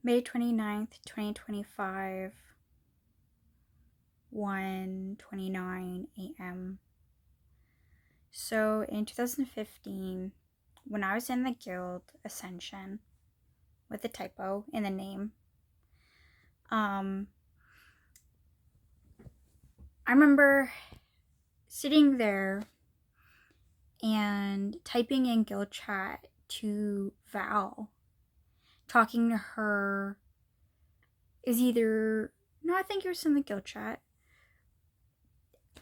May 29th, 2025, 1:29 a.m. So in 2015, when I was in the guild Ascension, with a typo in the name, I remember sitting there and typing in guild chat to Val, talking to her. Is either no, I think it was in the guild chat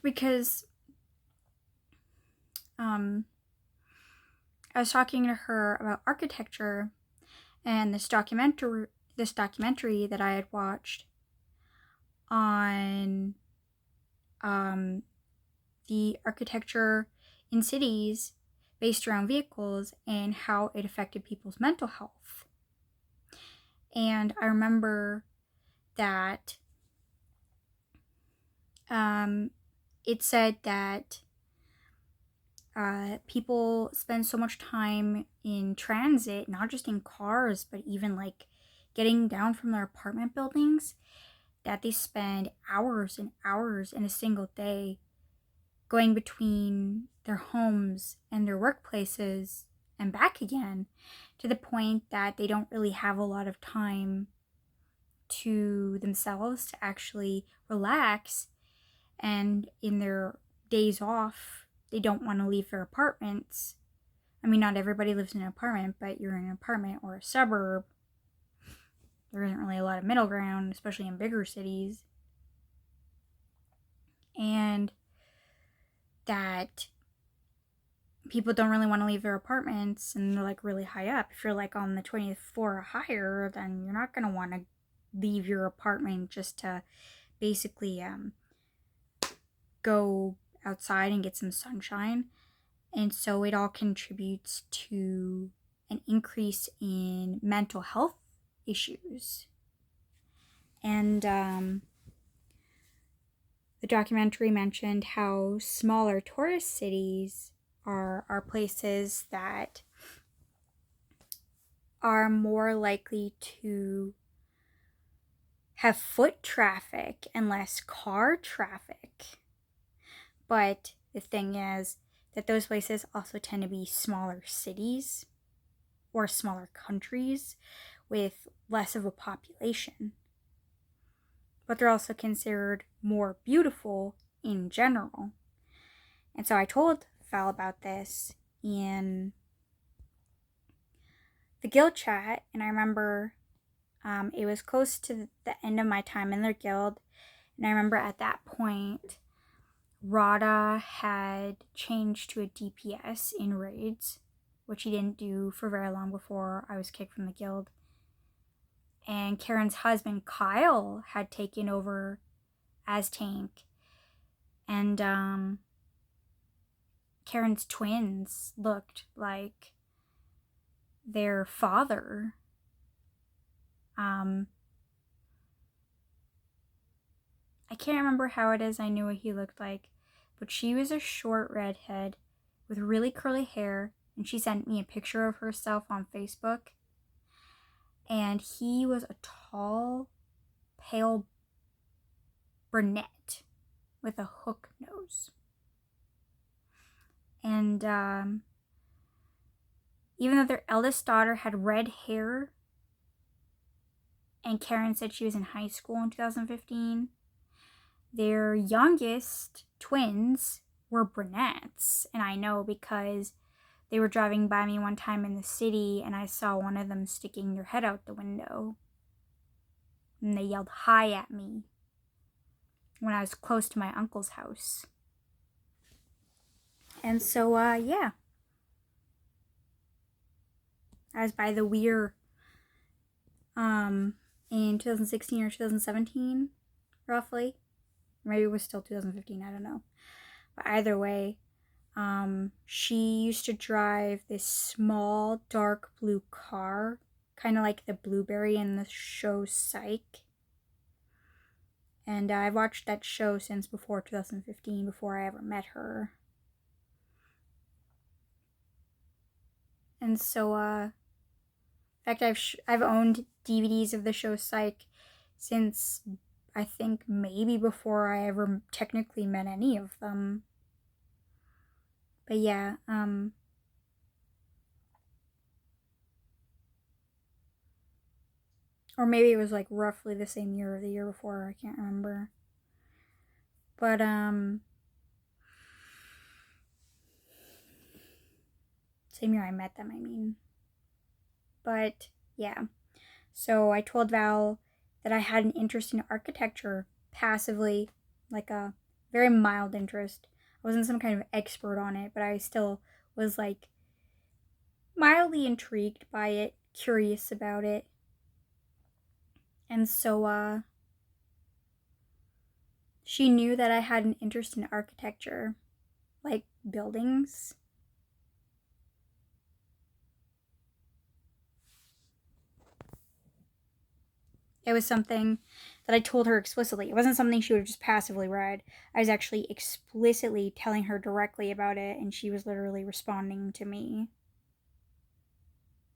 because I was talking to her about architecture and this documentary that I had watched on the architecture in cities based around vehicles and how it affected people's mental health. And I remember that it said that people spend so much time in transit, not just in cars, but even like getting down from their apartment buildings, that they spend hours and hours in a single day going between their homes and their workplaces and back again, to the point that they don't really have a lot of time to themselves to actually relax. And in their days off, they don't want to leave their apartments. I mean, not everybody lives in an apartment, but you're in an apartment or a suburb. There isn't really a lot of middle ground, especially in bigger cities. And that people don't really want to leave their apartments and they're like really high up. If you're like on the 20th floor or higher, then you're not going to want to leave your apartment just to basically go outside and get some sunshine. And so it all contributes to an increase in mental health issues. And the documentary mentioned how smaller tourist cities are places that are more likely to have foot traffic and less car traffic. But the thing is that those places also tend to be smaller cities or smaller countries with less of a population. But they're also considered more beautiful in general. And so I told Val about this in the guild chat, and I remember it was close to the end of my time in their guild, and I remember at that point Rada had changed to a DPS in raids, which he didn't do for very long before I was kicked from the guild. And Karen's husband, Kyle, had taken over as tank. And Karen's twins looked like their father. I can't remember how it is I knew what he looked like, but she was a short redhead with really curly hair, and she sent me a picture of herself on Facebook. And he was a tall, pale brunette with a hook nose. And even though their eldest daughter had red hair, and Karen said she was in high school in 2015, their youngest twins were brunettes. And I know because they were driving by me one time in the city and I saw one of them sticking their head out the window. And they yelled hi at me when I was close to my uncle's house. And so, yeah. I was by the Weir in 2016 or 2017, roughly. Maybe it was still 2015, I don't know. But either way, she used to drive this small, dark blue car, kind of like the Blueberry in the show Psych. And I've watched that show since before 2015, before I ever met her. And so, In fact, I've owned DVDs of the show Psych since I think maybe before I ever technically met any of them. But yeah, or maybe it was like roughly the same year or the year before, I can't remember. But same year I met them, I mean. But yeah. So I told Val that I had an interest in architecture passively, like a very mild interest. I wasn't some kind of expert on it, but I still was like mildly intrigued by it, curious about it. And so she knew that I had an interest in architecture, like buildings. It was something that I told her explicitly. It wasn't something she would have just passively read. I was actually explicitly telling her directly about it, and she was literally responding to me.